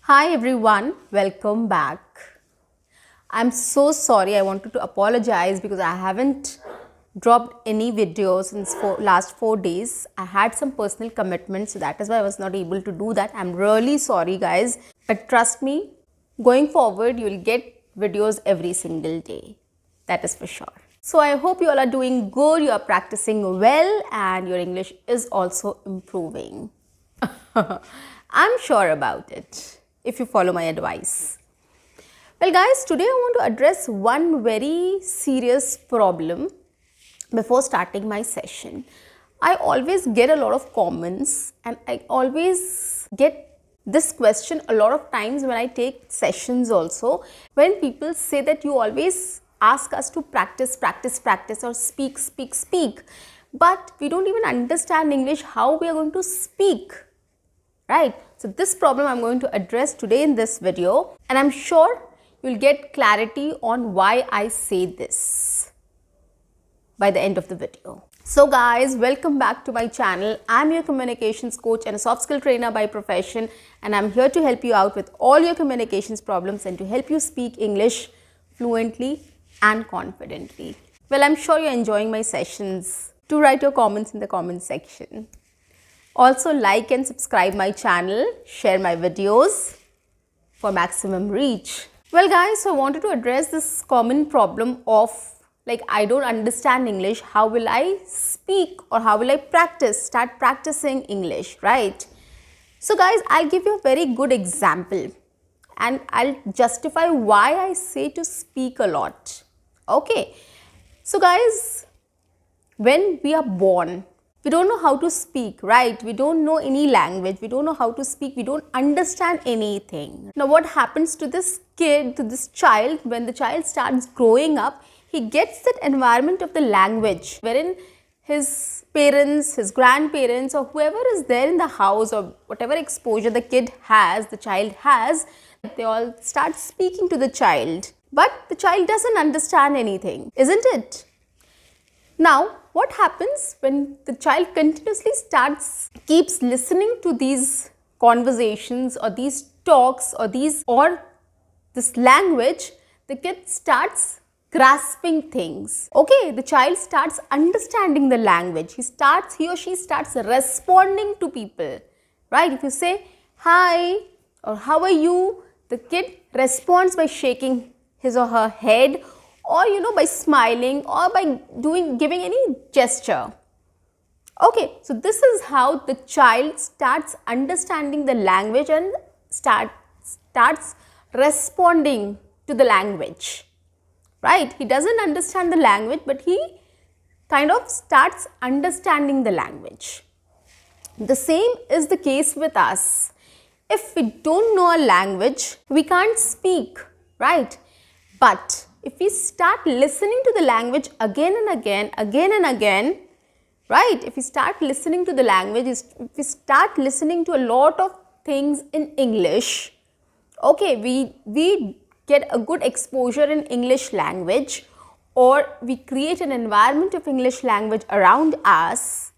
Hi everyone, welcome back. I'm so sorry, I wanted to apologize because I haven't dropped any videos since last 4 days. I had some personal commitments, so that is why I was not able to do that. I'm really sorry guys, but trust me, going forward you'll get videos every single day. That is for sure. So I hope you all are doing good, you are practicing well and your English is also improving. I'm sure about it if you follow my advice. Well guys, today I want to address one very serious problem before starting my session. I always get a lot of comments and I always get this question a lot of times when I take sessions also, when people say that you always ask us to practice or speak, but we don't even understand English, how we are going to speak, right? So this problem I'm going to address today in this video, and I'm sure you'll get clarity on why I say this by the end of the video. So guys, welcome back to my channel. I'm your communications coach and a soft skill trainer by profession, and I'm here to help you out with all your communications problems and to help you speak English fluently and confidently. Well, I'm sure you're enjoying my sessions. Do write your comments in the comment section. Also like and subscribe my channel, share my videos for maximum reach. Well guys, so I wanted to address this common problem of like I don't understand English, how will I speak or how will I start practicing English, right? So guys, I'll give you a very good example and I'll justify why I say to speak a lot. Okay, so guys, when we are born, we don't know how to speak, right? We don't know any language. We don't know how to speak. We don't understand anything. Now, what happens to this kid, to this child, when the child starts growing up, he gets that environment of the language wherein his parents, his grandparents, or whoever is there in the house or whatever exposure the kid has, the child has, they all start speaking to the child. But the child doesn't understand anything, isn't it? Now, what happens when the child continuously keeps listening to these conversations or these talks or this language, the kid starts grasping things. Okay, the child starts understanding the language. He or she starts responding to people, right? If you say hi or how are you, the kid responds by shaking his or her head, or by smiling or by giving any gesture. Okay, so this is how the child starts understanding the language and starts responding to the language, right? He doesn't understand the language, but he kind of starts understanding the language. The same is the case with us. If we don't know a language, we can't speak, right? But if we start listening to the language again and again, right? If we start listening to the language, if we start listening to a lot of things in English, okay, we get a good exposure in English language, or we create an environment of English language around us,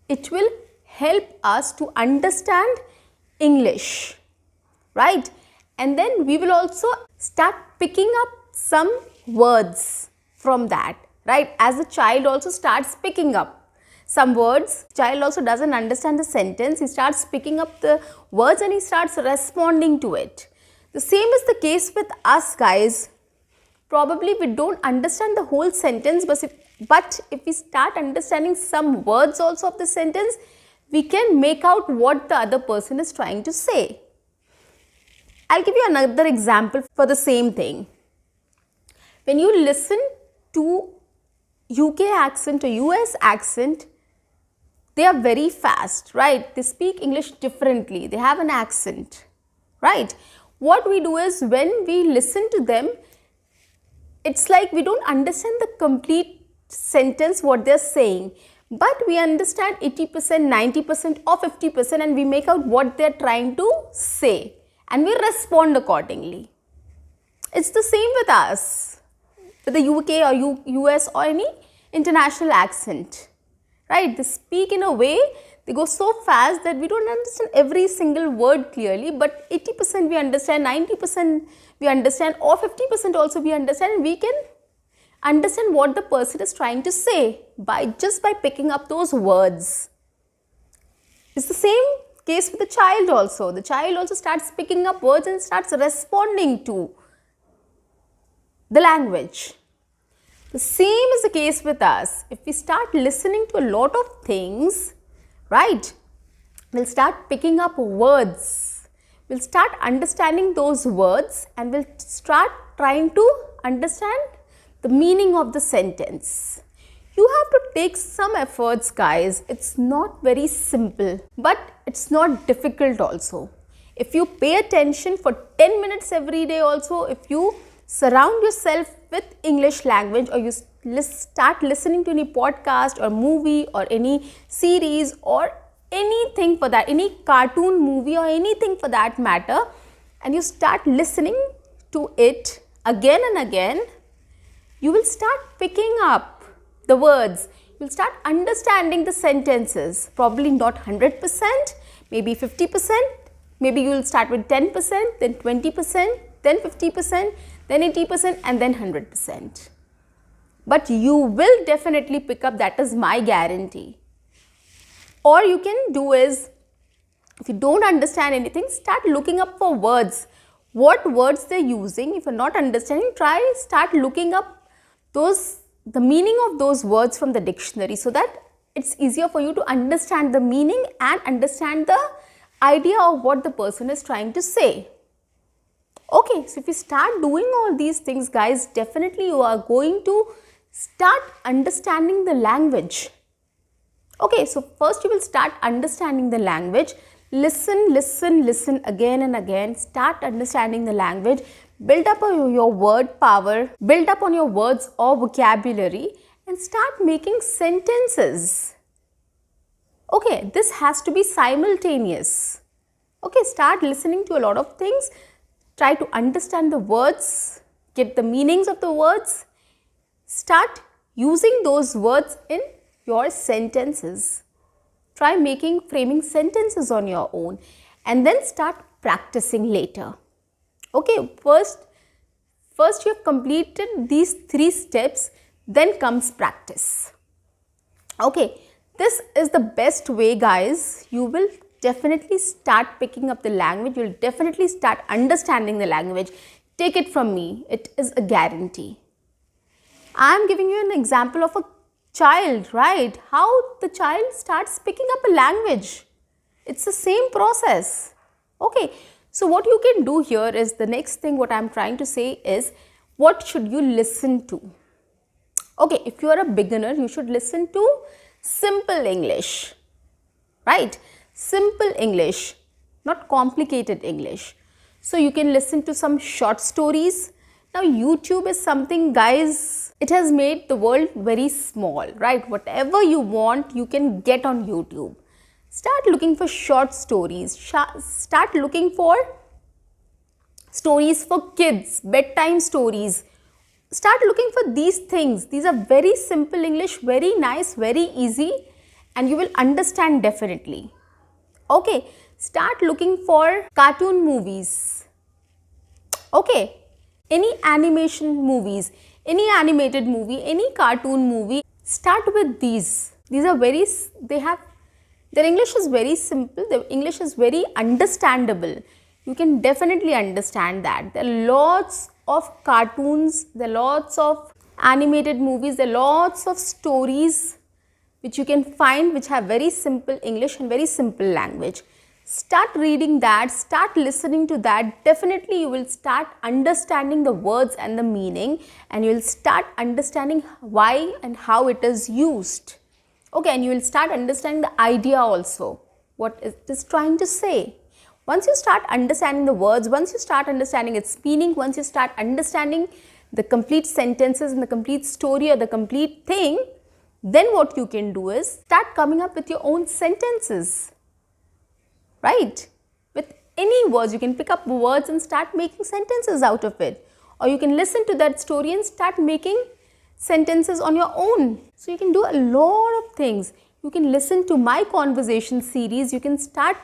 it will help us to understand English, right? And then we will also start picking up some words from that, right? As the child also starts picking up some words, child also doesn't understand the sentence, he starts picking up the words and he starts responding to it. The same is the case with us guys. Probably we don't understand the whole sentence, but if we start understanding some words also of the sentence, we can make out what the other person is trying to say. I'll give you another example for the same thing. When you listen to UK accent or US accent, they are very fast, right? They speak English differently. They have an accent, right? What we do is when we listen to them, it's like we don't understand the complete sentence what they're saying, but we understand 80%, 90% or 50% and we make out what they're trying to say and we respond accordingly. It's the same with us, with the UK or US or any international accent, right? They speak in a way, They go so fast that we don't understand every single word clearly, but 80% we understand, 90% we understand, or 50% also we understand, and we can understand what the person is trying to say just by picking up those words. It's the same case with the child also. The child also starts picking up words and starts responding to the language. The same is the case with us. If we start listening to a lot of things, right, we'll start picking up words. We'll start understanding those words and we'll start trying to understand the meaning of the sentence. You have to take some efforts, guys. It's not very simple, but it's not difficult also. If you pay attention for 10 minutes every day also, if you surround yourself with English language, or you start listening to any podcast or movie or any series or anything for that, any cartoon movie or anything for that matter, and you start listening to it again and again, you will start picking up the words. You will start understanding the sentences. Probably not 100%, maybe 50%. Maybe you will start with 10%, then 20%, then 50%, then 80%, and then 100%. But you will definitely pick up, that is my guarantee. Or you can do is, if you don't understand anything, start looking up for words. What words they're using. If you're not understanding, start looking up the meaning of those words from the dictionary, so that it's easier for you to understand the meaning and understand the idea of what the person is trying to say. Okay, so if you start doing all these things, guys, definitely you are going to start understanding the language. Okay, so first you will start understanding the language. Listen again and again. Start understanding the language. Build up on your word power. Build up on your words or vocabulary and start making sentences. Okay, this has to be simultaneous. Okay, start listening to a lot of things. Try to understand the words. Get the meanings of the words. Start using those words in your sentences. Try framing sentences on your own and then start practicing later. Okay, first you have completed these 3 steps, then comes practice. Okay, this is the best way, guys. You will definitely start picking up the language. You will definitely start understanding the language. Take it from me, it is a guarantee. I am giving you an example of a child, right? How the child starts picking up a language. It's the same process. Okay, so what you can do here is, the next thing what I am trying to say is, what should you listen to? Okay, if you are a beginner, you should listen to simple English, right? Simple English, not complicated English. So you can listen to some short stories. Now YouTube is something, guys, it has made the world very small, right? Whatever you want, you can get on YouTube. Start looking for short stories. Start looking for stories for kids, bedtime stories. Start looking for these things. These are very simple English, very nice, very easy, and you will understand definitely. Okay, start looking for cartoon movies. Okay, any animation movies, any animated movie, any cartoon movie, start with these. These are their English is very simple, their English is very understandable. You can definitely understand that. There are lots of cartoons, there are lots of animated movies, there are lots of stories which you can find which have very simple English and very simple language. Start reading that, start listening to that. Definitely you will start understanding the words and the meaning, and you will start understanding why and how it is used. Okay, and you will start understanding the idea also, what it is trying to say. Once you start understanding the words, once you start understanding its meaning, once you start understanding the complete sentences and the complete story or the complete thing, then what you can do is start coming up with your own sentences, right? With any words, you can pick up words and start making sentences out of it. Or you can listen to that story and start making sentences on your own. So you can do a lot of things. you can listen to my conversation series. You can start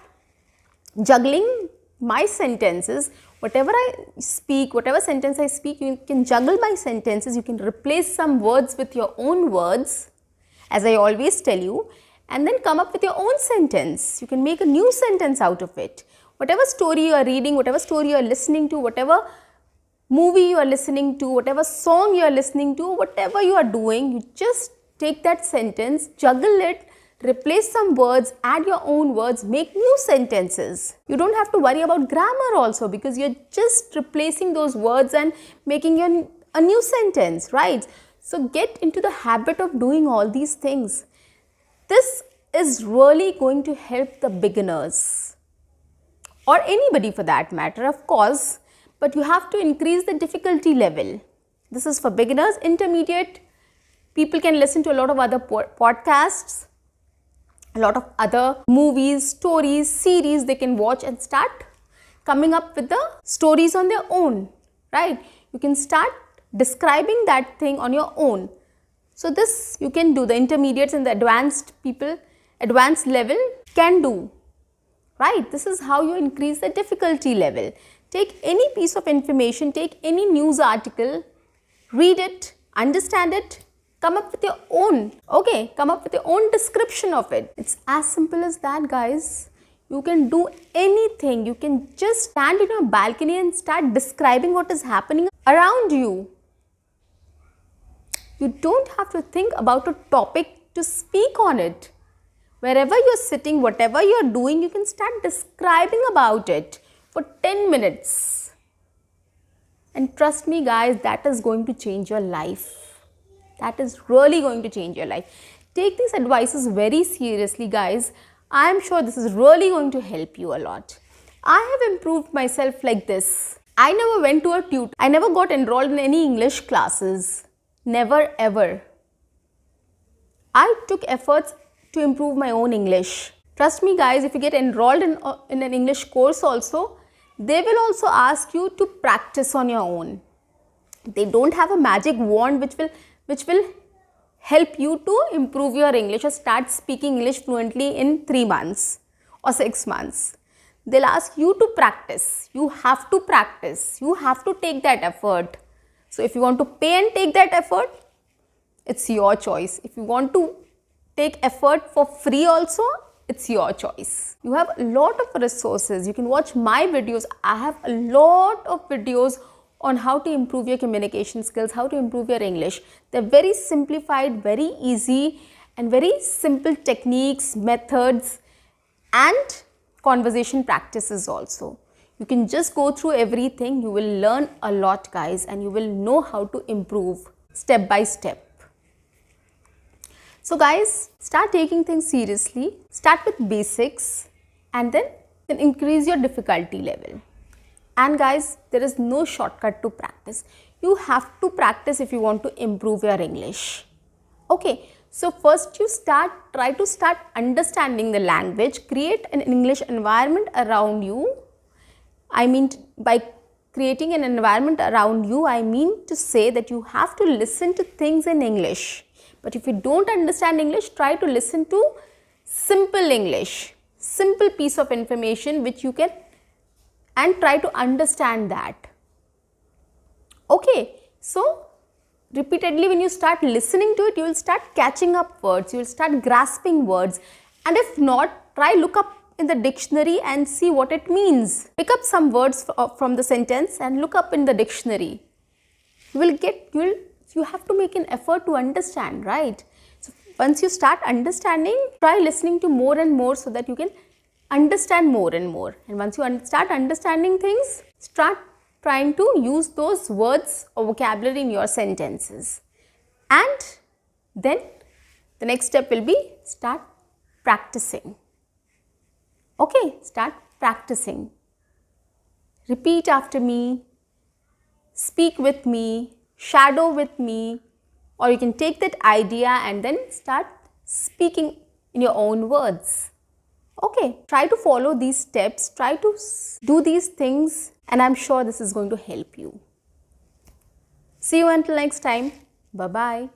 juggling my sentences. Whatever I speak, whatever sentence I speak, you can juggle my sentences. You can replace some words with your own words, as I always tell you, and then come up with your own sentence. You can make a new sentence out of it. Whatever story you are reading, whatever story you are listening to, whatever movie you are listening to, whatever song you are listening to, whatever you are doing, you just take that sentence, juggle it, replace some words, add your own words, make new sentences. You don't have to worry about grammar also, because you're just replacing those words and making a new sentence, right? So get into the habit of doing all these things. This is really going to help the beginners, or anybody for that matter, of course, but you have to increase the difficulty level. This is for beginners. Intermediate people can listen to a lot of other podcasts, a lot of other movies, stories, series they can watch and start coming up with the stories on their own, right? You can start describing that thing on your own. So this you can do. The intermediates and the advanced people, advanced level can do, right? This is how you increase the difficulty level. Take any piece of information, take any news article, read it, understand it, come up with your own, okay, come up with your own description of it. It's as simple as that, guys. You can do anything. You can just stand in your balcony and start describing what is happening around you. You don't have to think about a topic to speak on it. Wherever you're sitting, whatever you're doing, you can start describing about it for 10 minutes. And trust me, guys, that is going to change your life. That is really going to change your life. Take these advices very seriously, guys. I am sure this is really going to help you a lot. I have improved myself like this. I never went to a tutor. I never got enrolled in any English classes. Never ever. I took efforts to improve my own English. Trust me, guys, if you get enrolled in an English course also, they will also ask you to practice on your own. They don't have a magic wand which will help you to improve your English or start speaking English fluently in 3 months or 6 months. They'll ask you to practice. You have to practice. You have to take that effort. So if you want to pay and take that effort, it's your choice. If you want to take effort for free also, it's your choice. You have a lot of resources. You can watch my videos. I have a lot of videos on how to improve your communication skills, how to improve your English. They're very simplified, very easy, and very simple techniques, methods, and conversation practices also. You can just go through everything. You will learn a lot, guys, and you will know how to improve step by step. So guys, start taking things seriously. Start with basics and then increase your difficulty level. And guys, there is no shortcut to practice. You have to practice if you want to improve your English. Okay, so first you try to start understanding the language. Create an English environment around you. I mean, by creating an environment around you, I mean to say that you have to listen to things in English. But if you don't understand English, try to listen to simple English, simple piece of information which you can, and try to understand that. Okay, so repeatedly when you start listening to it, you will start catching up words, you will start grasping words, and if not, try look up in the dictionary and see what it means. Pick up some words from the sentence and look up in the dictionary. You have to make an effort to understand, right? So once you start understanding, try listening to more and more so that you can understand more and more. And once you start understanding things, start trying to use those words or vocabulary in your sentences. And then the next step will be start practicing. Okay, start practicing. Repeat after me, speak with me, shadow with me, or you can take that idea and then start speaking in your own words. Okay, try to follow these steps, try to do these things, and I'm sure this is going to help you. See you until next time. Bye-bye.